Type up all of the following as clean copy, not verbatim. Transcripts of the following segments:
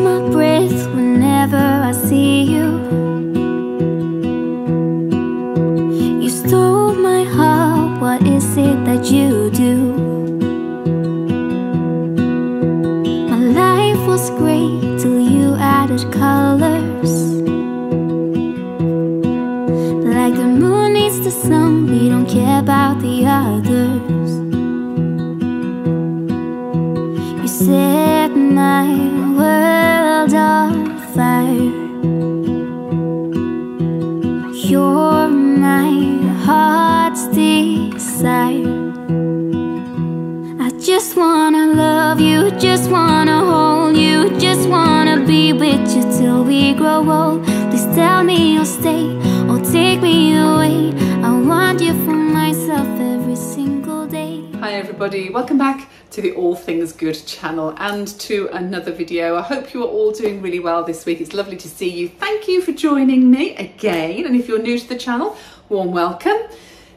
my breath whenever I see you. You stole my heart, what is it that you do? My life was great till you added colors. Like the moon needs the sun, we don't care about the others. You set my world on fire. You're my heart's desire. I just wanna love you, just wanna hold you, just wanna be with you till we grow old. Please tell me you'll stay or take me away. I want you for myself every single day. Hi everybody, welcome back to the All Things Good channel and to another video. I hope you are all doing really well this week. It's lovely to see you. Thank you for joining me again, and if you're new to the channel, warm welcome.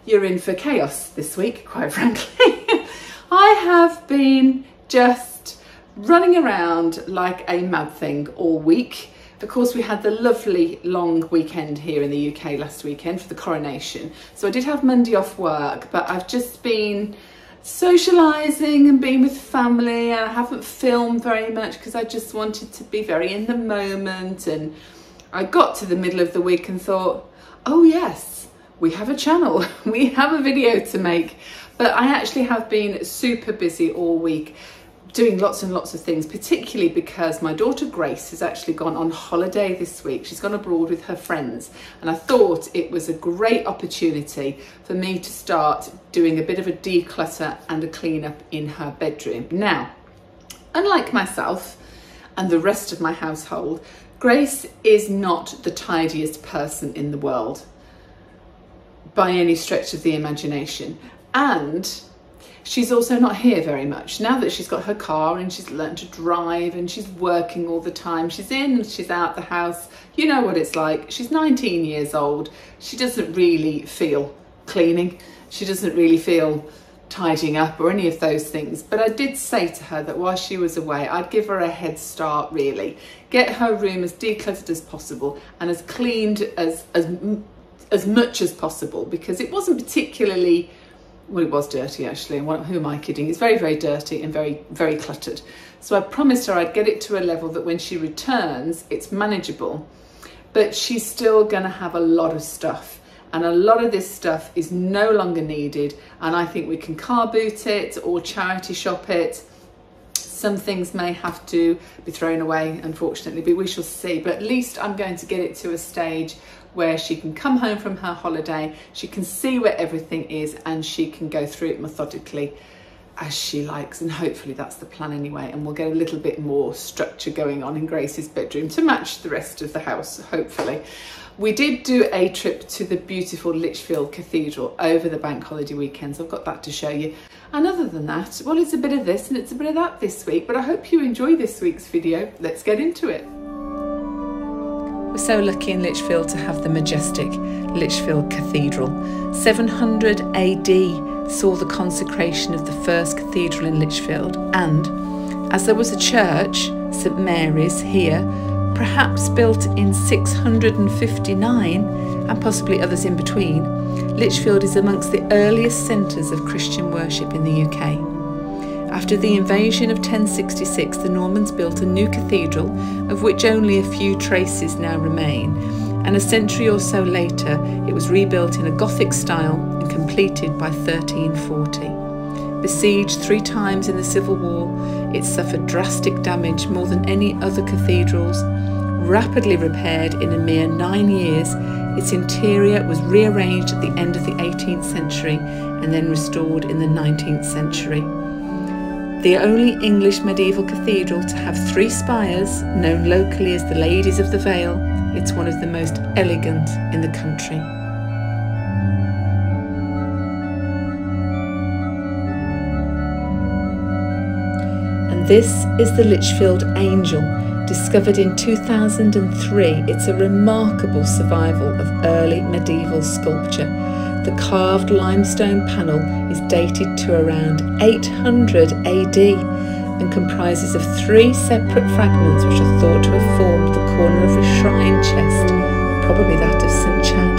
You're in for chaos this week, quite frankly. I have been just running around like a mad thing all week. Of course, we had the lovely long weekend here in the UK last weekend for the coronation. So I did have Monday off work, but I've just been socialising and being with family, and I haven't filmed very much because I just wanted to be very in the moment. And I got to the middle of the week and thought, oh yes, we have a channel, we have a video to make. But I actually have been super busy all week doing lots and lots of things, particularly because my daughter Grace has actually gone on holiday this week. She's gone abroad with her friends, and I thought it was a great opportunity for me to start doing a bit of a declutter and a clean up in her bedroom. Now, unlike myself and the rest of my household, Grace is not the tidiest person in the world by any stretch of the imagination, and she's also not here very much. Now that she's got her car and she's learned to drive and she's working all the time, she's in and she's out the house. You know what it's like. She's 19 years old. She doesn't really feel cleaning. She doesn't really feel tidying up or any of those things. But I did say to her that while she was away, I'd give her a head start, really. Get her room as decluttered as possible and as cleaned as much as possible, because it wasn't particularly, well, it was dirty actually, and who am I kidding? It's very, very dirty and very, very cluttered. So I promised her I'd get it to a level that when she returns, it's manageable, but she's still gonna have a lot of stuff. And a lot of this stuff is no longer needed, and I think we can car boot it or charity shop it. Some things may have to be thrown away, unfortunately, but we shall see. But at least I'm going to get it to a stage where she can come home from her holiday, she can see where everything is, and she can go through it methodically as she likes. And hopefully that's the plan anyway, and we'll get a little bit more structure going on in Grace's bedroom to match the rest of the house, hopefully. We did do a trip to the beautiful Lichfield Cathedral over the bank holiday weekends. I've got that to show you. And other than that, well, it's a bit of this and it's a bit of that this week, but I hope you enjoy this week's video. Let's get into it. We're so lucky in Lichfield to have the majestic Lichfield Cathedral. 700 AD saw the consecration of the first cathedral in Lichfield, and as there was a church, St Mary's, here, perhaps built in 659 and possibly others in between, Lichfield is amongst the earliest centres of Christian worship in the UK. After the invasion of 1066, the Normans built a new cathedral, of which only a few traces now remain, and a century or so later it was rebuilt in a Gothic style and completed by 1340. Besieged 3 times in the Civil War, it suffered drastic damage, more than any other cathedrals. Rapidly repaired in a mere 9 years, its interior was rearranged at the end of the 18th century and then restored in the 19th century. The only English medieval cathedral to have 3 spires, known locally as the Ladies of the Vale, it's one of the most elegant in the country. And this is the Lichfield Angel, discovered in 2003. It's a remarkable survival of early medieval sculpture. The carved limestone panel is dated to around 800 AD, and comprises of 3 separate fragments which are thought to have formed the corner of a shrine chest, probably that of St. Chad.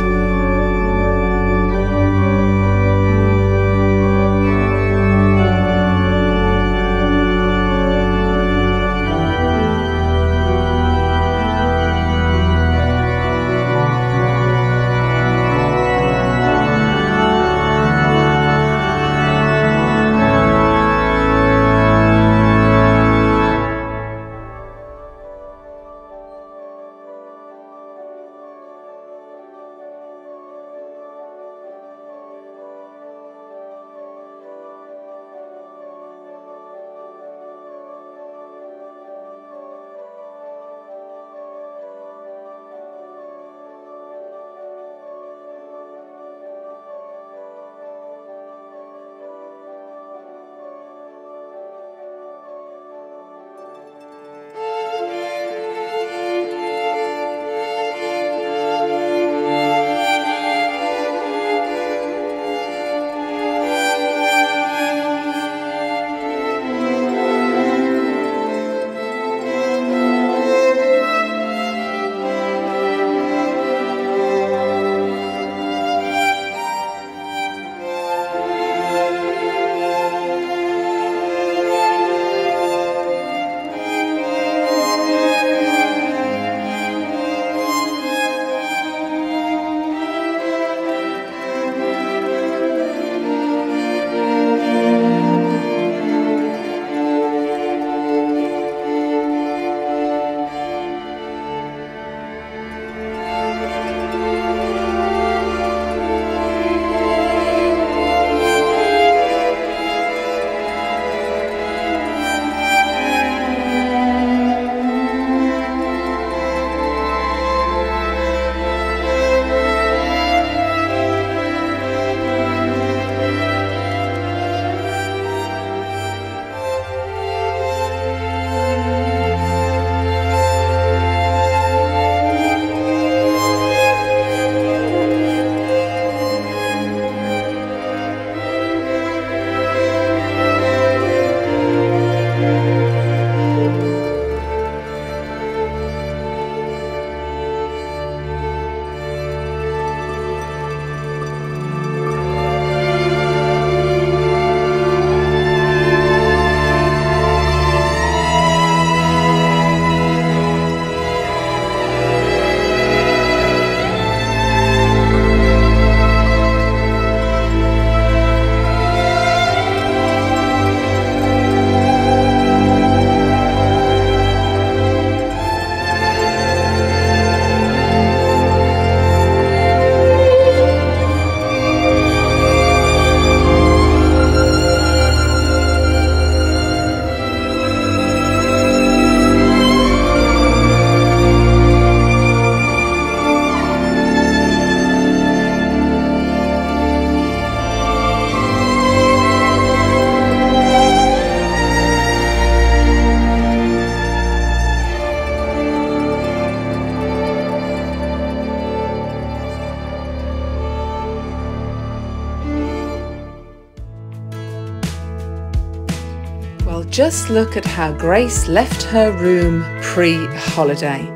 Just look at how Grace left her room pre-holiday.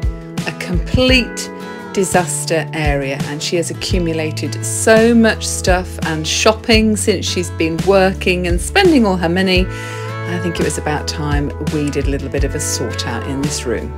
A complete disaster area, and she has accumulated so much stuff and shopping since she's been working and spending all her money. I think it was about time we did a little bit of a sort out in this room.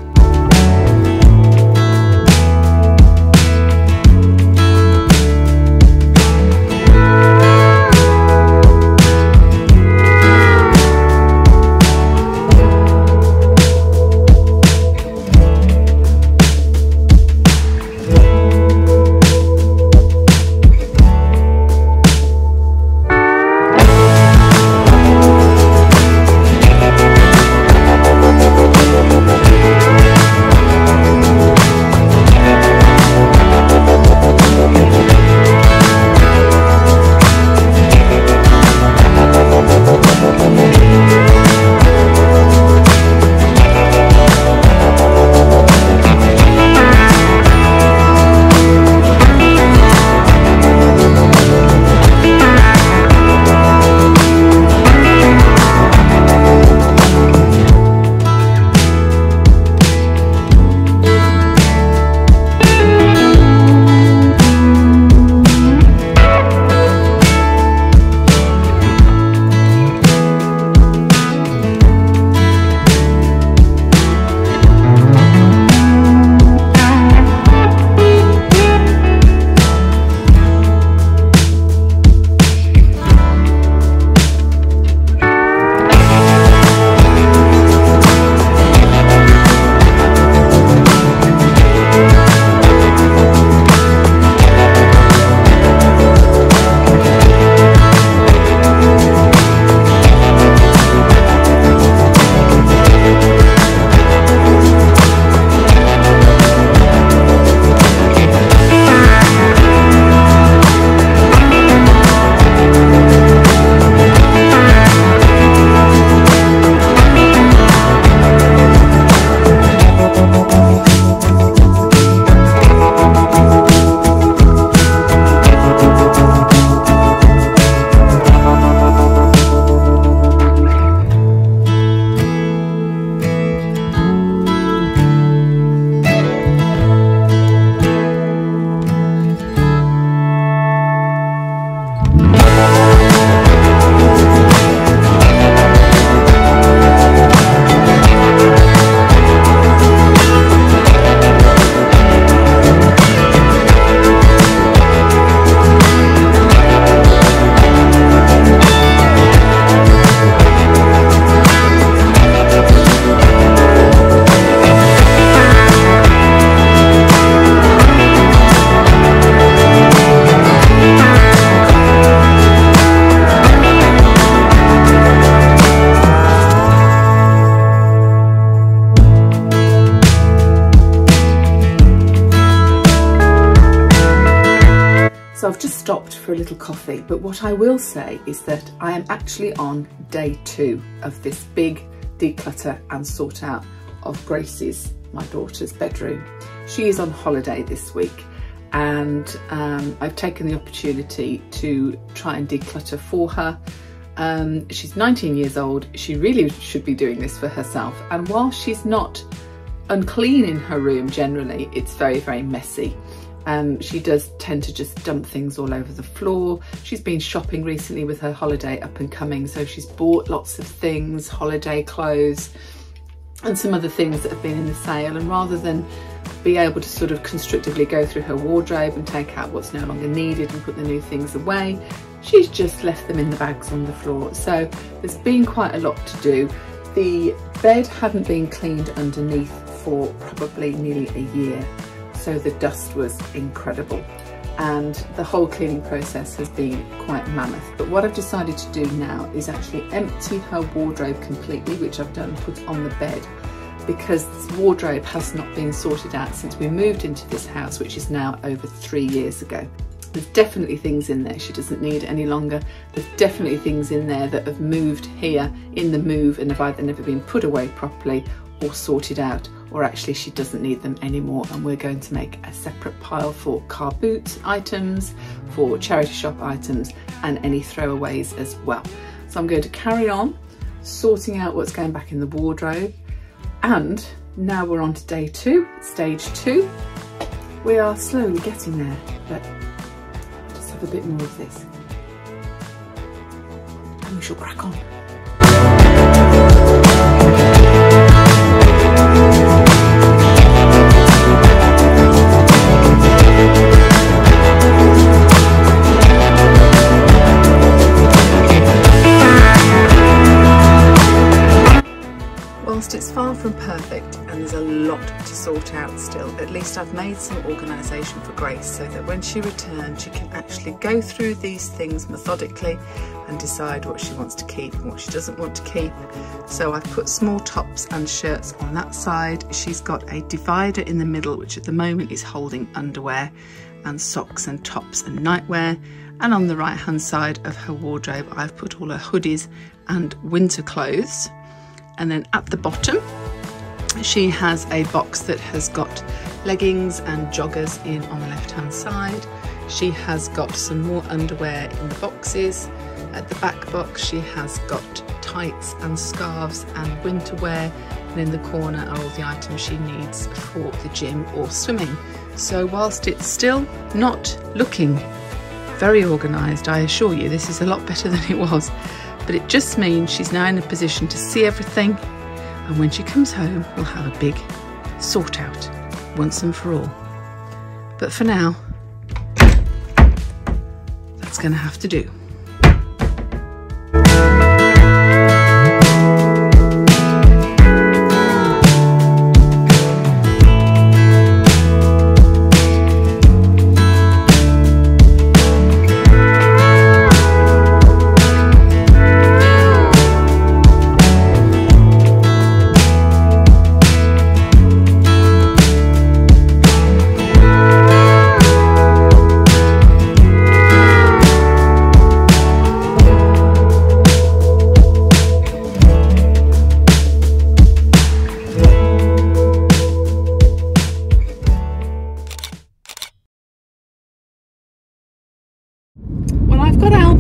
for a little coffee, but what I will say is that I am actually on day 2 of this big declutter and sort out of Grace's, my daughter's, bedroom. She is on holiday this week, and I've taken the opportunity to try and declutter for her. She's 19 years old. She really should be doing this for herself, and while she's not unclean in her room generally, it's very, very messy. She does tend to just dump things all over the floor. She's been shopping recently with her holiday up and coming, so she's bought lots of things, holiday clothes and some other things that have been in the sale, and rather than be able to sort of constructively go through her wardrobe and take out what's no longer needed and put the new things away, she's just left them in the bags on the floor. So there's been quite a lot to do. The bed hadn't been cleaned underneath for probably nearly a year, so the dust was incredible, and the whole cleaning process has been quite mammoth. But what I've decided to do now is actually empty her wardrobe completely, which I've done, put on the bed, because this wardrobe has not been sorted out since we moved into this house, which is now over 3 years ago. There's definitely things in there she doesn't need any longer. There's definitely things in there that have moved here in the move and have either never been put away properly or sorted out, or actually she doesn't need them anymore, and we're going to make a separate pile for car boot items, for charity shop items, and any throwaways as well. So I'm going to carry on sorting out what's going back in the wardrobe, and now we're on to day 2, stage 2. We are slowly getting there, but I'll just have a bit more of this and we shall crack on. Whilst it's far from perfect and there's a lot to sort out still, at least I've made some organisation for Grace so that when she returns she can actually go through these things methodically and decide what she wants to keep and what she doesn't want to keep. So I've put small tops and shirts on that side. She's got a divider in the middle, which at the moment is holding underwear and socks and tops and nightwear. And on the right hand side of her wardrobe I've put all her hoodies and winter clothes. And then at the bottom, she has a box that has got leggings and joggers in on the left-hand side. She has got some more underwear in the boxes. At the back box, she has got tights and scarves and winter wear. And in the corner are all the items she needs for the gym or swimming. So whilst it's still not looking very organised, I assure you, this is a lot better than it was. But it just means she's now in a position to see everything, and when she comes home we'll have a big sort out once and for all. But for now, that's going to have to do.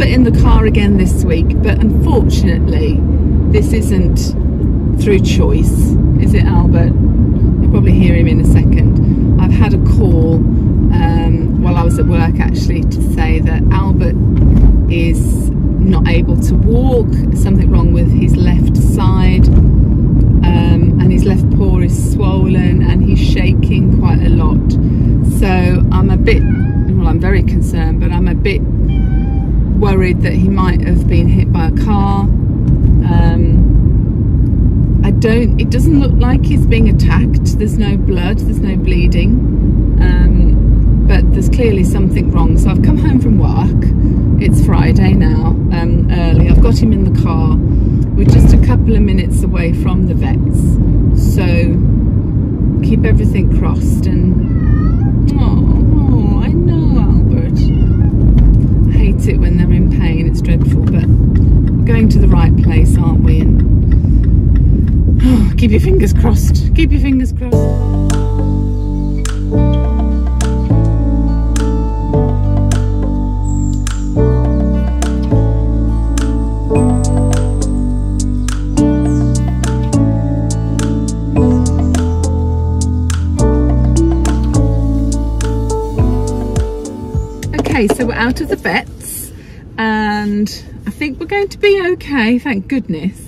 In the car again this week, but unfortunately this isn't through choice, is it, Albert? You'll probably hear him in a second. I've had a call while I was at work actually to say that Albert is not able to walk, something wrong with his left side, and his left paw is swollen and he's shaking quite a lot. So I'm a bit, well, I'm very concerned, but I'm a bit worried that he might have been hit by a car. It doesn't look like he's being attacked. There's no blood, there's no bleeding, but there's clearly something wrong. So I've come home from work, it's Friday now, early. I've got him in the car. We're just a couple of minutes away from the vets, so keep everything crossed. And oh, I know, Albert, I keep your fingers crossed. Keep your fingers crossed. Okay, so we're out of the vets and I think we're going to be okay, thank goodness.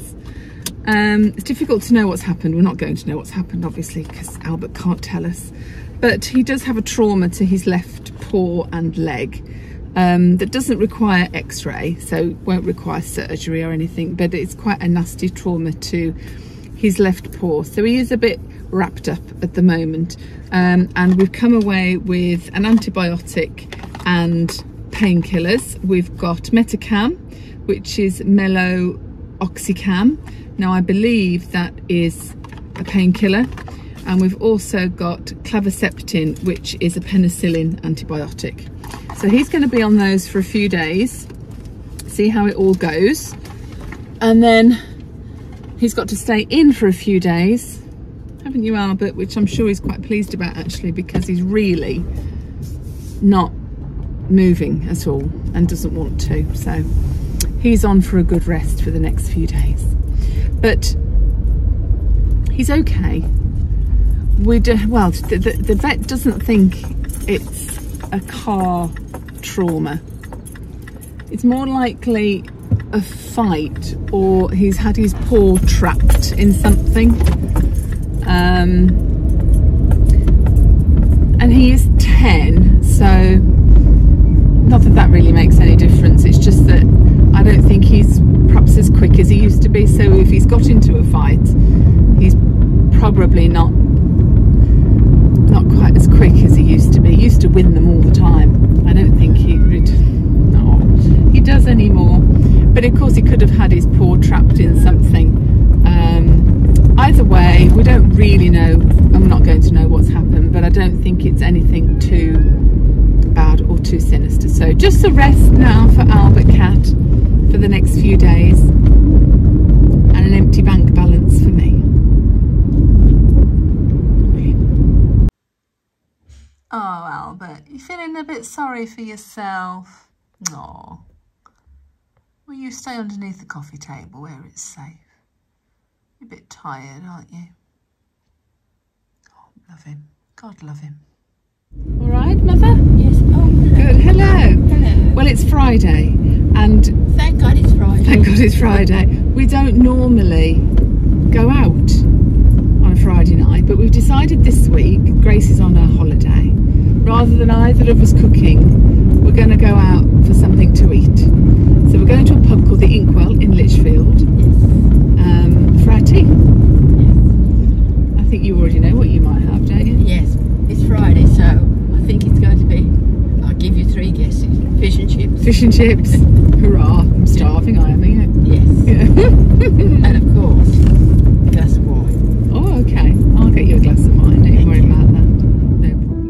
It's difficult to know what's happened. We're not going to know what's happened, obviously, because Albert can't tell us. But he does have a trauma to his left paw and leg that doesn't require x-ray, so won't require surgery or anything, but it's quite a nasty trauma to his left paw. So he is a bit wrapped up at the moment. And we've come away with an antibiotic and painkillers. We've got Metacam, which is Meloxicam. Now I believe that is a painkiller, and we've also got Clavaceptin, which is a penicillin antibiotic. So he's going to be on those for a few days, see how it all goes, and then he's got to stay in for a few days, haven't you, Albert? Which I'm sure he's quite pleased about, actually, because he's really not moving at all and doesn't want to. So he's on for a good rest for the next few days, but he's okay. Well, the vet doesn't think it's a car trauma. It's more likely a fight, or he's had his paw trapped in something. And he is 10, so not that that really makes any difference. It's just that I don't think he's perhaps as quick as he used to be. So if he's got into a fight, he's probably not quite as quick as he used to be. He used to win them all the time. I don't think he does anymore. But of course he could have had his paw trapped in something. Either way, we don't really know. I'm not going to know what's happened, but I don't think it's anything too bad or too sinister. So just a rest now for Albert Cat for the next few days, and an empty bank balance for me. Oh, Albert, you feeling a bit sorry for yourself? No. Will you stay underneath the coffee table where it's safe? You're a bit tired, aren't you? Oh, love him. God love him. All right, Mother? Yes. Oh, hello. Good. Hello. Hello. Well, it's Friday, and thank God it's Friday. thank God it's Friday. We don't normally go out on a Friday night, but we've decided this week, Grace is on her holiday, rather than either of us cooking, we're going to go out for something to eat. So we're going to a pub called the Inkwell in Lichfield. Yes. For our tea. Yes. I think you already know what you might have, don't you? Yes. It's Friday, so I think it's going to be, I'll give you 3 guesses. Fish and chips. Fish and chips. Hurrah. I'm starving, I am, Yes. yeah. And of course, a glass of wine. Oh, okay. I'll get you a glass of wine. Don't you worry about that. No problem.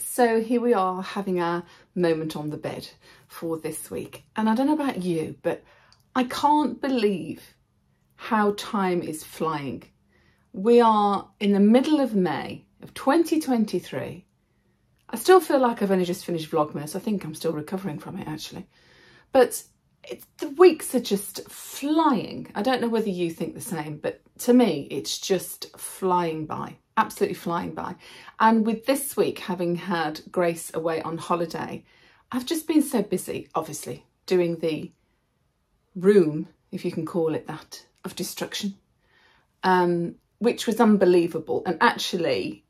So here we are having our moment on the bed for this week. And I don't know about you, but I can't believe how time is flying. We are in the middle of May of 2023. I still feel like I've only just finished Vlogmas. I think I'm still recovering from it, actually. But the weeks are just flying. I don't know whether you think the same, but to me, it's just flying by. Absolutely flying by. And with this week having had Grace away on holiday, I've just been so busy, obviously, doing the room, if you can call it that, of destruction, which was unbelievable and actually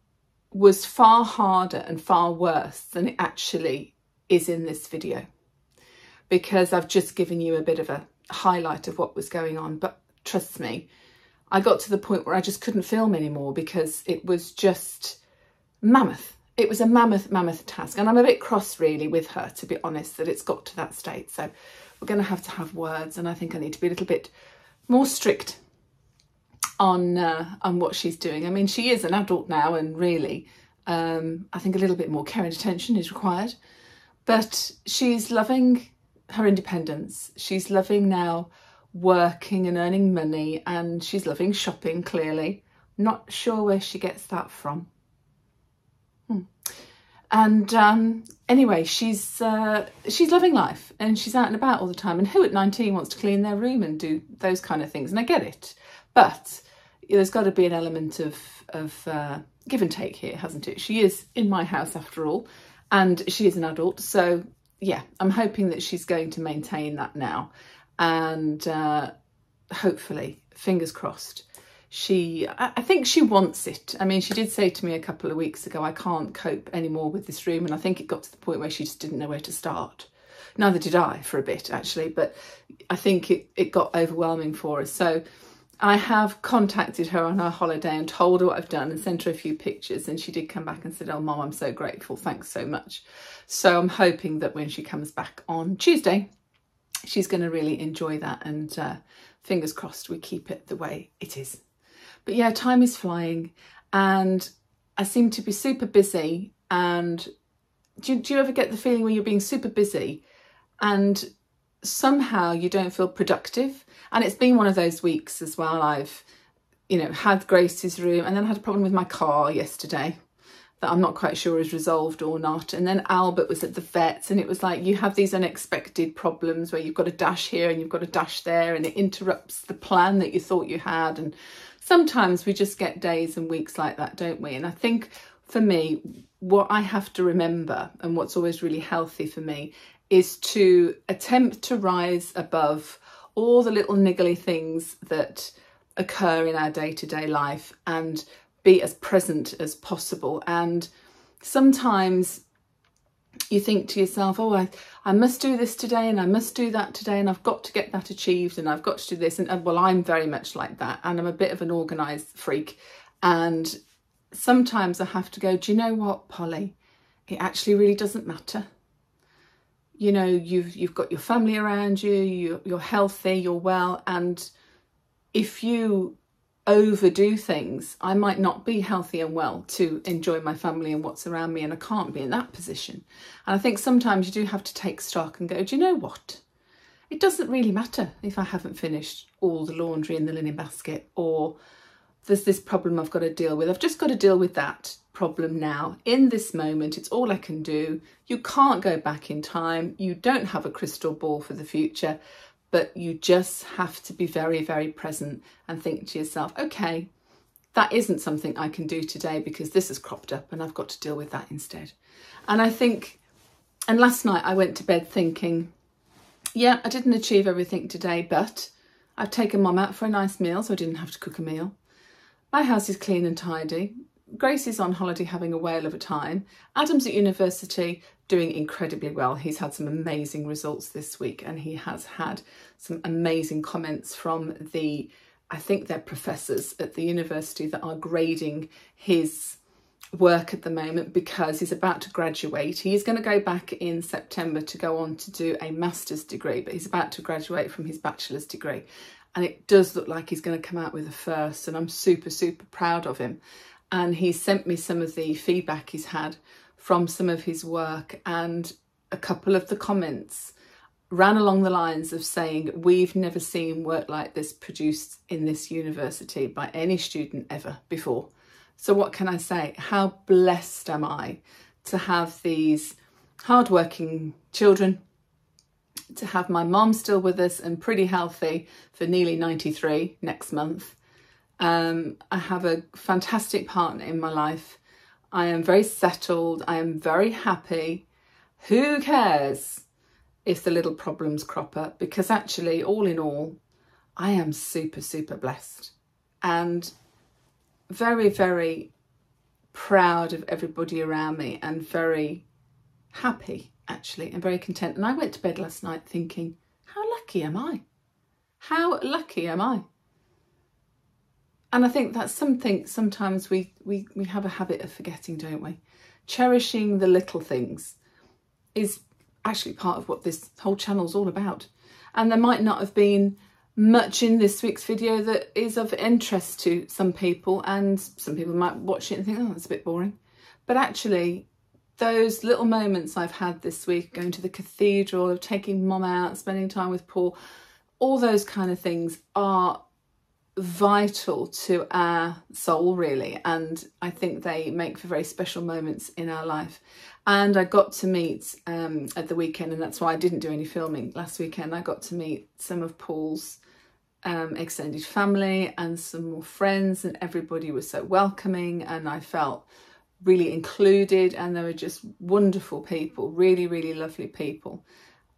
was far harder and far worse than it actually is in this video, because I've just given you a bit of a highlight of what was going on. But trust me, I got to the point where I just couldn't film anymore because it was just mammoth. It was a mammoth task. And I'm a bit cross really with her, to be honest, that it's got to that state. So we're going to have words, and I think I need to be a little bit more strict on what she's doing. I mean, she is an adult now, and really, I think a little bit more care and attention is required. But she's loving her independence. She's loving now working and earning money, and she's loving shopping, clearly. Not sure where she gets that from. And anyway, she's loving life, and she's out and about all the time. And who at 19 wants to clean their room and do those kind of things? And I get it, but there's got to be an element of give and take here, hasn't it? She is in my house after all, and she is an adult. So yeah, I'm hoping that she's going to maintain that now, and hopefully, fingers crossed, I think she wants it. I mean, she did say to me a couple of weeks ago, I can't cope anymore with this room. And I think it got to the point where she just didn't know where to start. Neither did I for a bit, actually. But I think it got overwhelming for us. So I have contacted her on her holiday and told her what I've done and sent her a few pictures. And she did come back and said, oh, Mum, I'm so grateful. Thanks so much. So I'm hoping that when she comes back on Tuesday, she's going to really enjoy that. And fingers crossed we keep it the way it is. But yeah, time is flying, and I seem to be super busy. And do you ever get the feeling when you're being super busy and somehow you don't feel productive? And it's been one of those weeks as well. I've, had Grace's room, and then I had a problem with my car yesterday that I'm not quite sure is resolved or not. And then Albert was at the vet's, and it was like you have these unexpected problems where you've got a dash here and you've got a dash there, and it interrupts the plan that you thought you had. And sometimes we just get days and weeks like that, don't we? And I think for me, what I have to remember, and what's always really healthy for me, is to attempt to rise above all the little niggly things that occur in our day-to-day life and be as present as possible. And sometimes you think to yourself, oh, I must do this today, and I must do that today, and I've got to get that achieved, and I've got to do this. And well, I'm very much like that, and I'm a bit of an organised freak. And sometimes I have to go, do you know what, Polly? It actually really doesn't matter. You've got your family around you, you're healthy, you're well, and if you overdo things, I might not be healthy and well to enjoy my family and what's around me, and I can't be in that position. And I think sometimes you do have to take stock and go, do you know what? It doesn't really matter if I haven't finished all the laundry in the linen basket, or there's this problem I've got to deal with. I've just got to deal with that problem now, in this moment. It's all I can do. You can't go back in time. You don't have a crystal ball for the future. But you just have to be very, very present and think to yourself, okay, that isn't something I can do today because this has cropped up and I've got to deal with that instead. And I think, and last night I went to bed thinking, yeah, I didn't achieve everything today, but I've taken Mum out for a nice meal, so I didn't have to cook a meal. My house is clean and tidy. Grace is on holiday having a whale of a time. Adam's at university doing incredibly well. He's had some amazing results this week, and he has had some amazing comments from I think they're professors at the university that are grading his work at the moment, because he's about to graduate. He's going to go back in September to go on to do a master's degree, but he's about to graduate from his bachelor's degree. And it does look like he's going to come out with a first, and I'm super, super proud of him. And he sent me some of the feedback he's had from some of his work, and a couple of the comments ran along the lines of saying, we've never seen work like this produced in this university by any student ever before. So what can I say? How blessed am I to have these hardworking children, to have my mom still with us and pretty healthy for nearly 93 next month. I have a fantastic partner in my life. I am very settled. I am very happy. who cares if the little problems crop up? Because actually, all in all, I am super, super blessed and very, very proud of everybody around me and very happy, actually, and very content. And I went to bed last night thinking, how lucky am I? How lucky am I? And I think that's something sometimes we have a habit of forgetting, don't we? Cherishing the little things is actually part of what this whole channel is all about. And there might not have been much in this week's video that is of interest to some people, and some people might watch it and think, oh, that's a bit boring. But actually, those little moments I've had this week, going to the cathedral, of taking Mum out, spending time with Paul, all those kind of things are vital to our soul, really, and I think they make for very special moments in our life. And I got to meet at the weekend, and that's why I didn't do any filming last weekend, I got to meet some of Paul's extended family and some more friends, and everybody was so welcoming and I felt really included, and they were just wonderful people, really, really lovely people.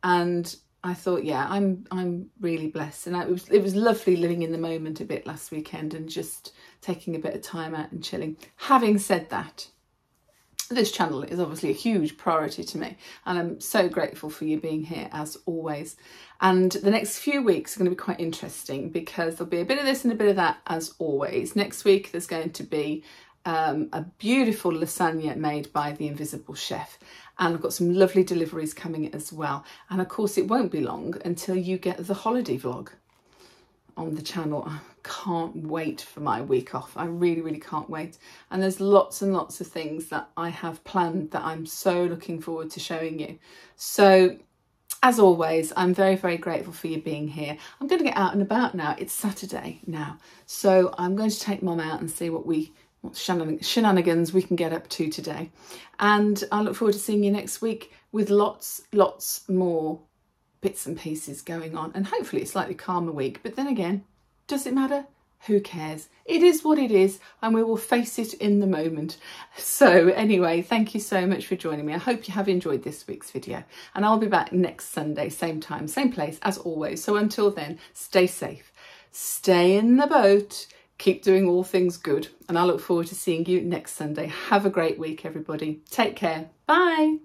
And I thought, yeah, I'm really blessed. And it was lovely living in the moment a bit last weekend and just taking a bit of time out and chilling. Having said that, this channel is obviously a huge priority to me, and I'm so grateful for you being here as always. And the next few weeks are going to be quite interesting because there'll be a bit of this and a bit of that as always. Next week there's going to be a beautiful lasagna made by the Invisible Chef, and I've got some lovely deliveries coming as well. And of course it won't be long until you get the holiday vlog on the channel. I can't wait for my week off. I really, really can't wait. And there's lots and lots of things that I have planned that I'm so looking forward to showing you. So as always, I'm very, very grateful for you being here. I'm going to get out and about now. It's Saturday now, so I'm going to take Mum out and see what shenanigans we can get up to today. And I look forward to seeing you next week with lots more bits and pieces going on, and hopefully a slightly calmer week. But then again, does it matter? Who cares? It is what it is, and we will face it in the moment. So anyway, thank you so much for joining me. I hope you have enjoyed this week's video, and I'll be back next Sunday, same time, same place as always. So until then, stay safe, stay in the boat, keep doing all things good, and I look forward to seeing you next Sunday. Have a great week, everybody. Take care. Bye.